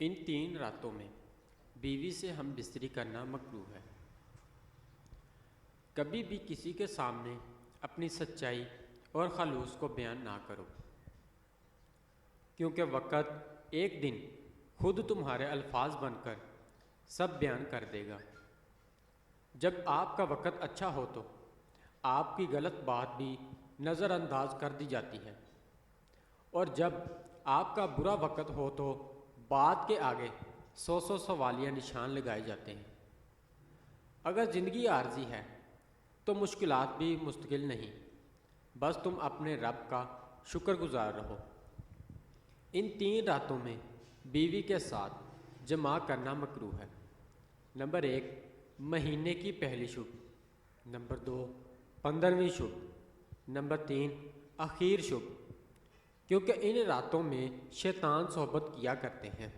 ان 3 راتوں میں بیوی سے ہم بستری کرنا مکروہ ہے۔ کبھی بھی کسی کے سامنے اپنی سچائی اور خلوص کو بیان نہ کرو، کیونکہ وقت ایک دن خود تمہارے الفاظ بن کر سب بیان کر دے گا۔ جب آپ کا وقت اچھا ہو تو آپ کی غلط بات بھی نظر انداز کر دی جاتی ہے، اور جب آپ کا برا وقت ہو تو بات کے آگے 100 سوالیہ نشان لگائے جاتے ہیں۔ اگر زندگی عارضی ہے تو مشکلات بھی مستقل نہیں، بس تم اپنے رب کا شکر گزار رہو۔ ان 3 راتوں میں بیوی کے ساتھ جماع کرنا مکروہ ہے۔ نمبر 1، مہینے کی پہلی شب۔ نمبر 2، 15ویں شب۔ نمبر 3، آخر شب، کیونکہ ان راتوں میں شیطان صحبت کیا کرتے ہیں۔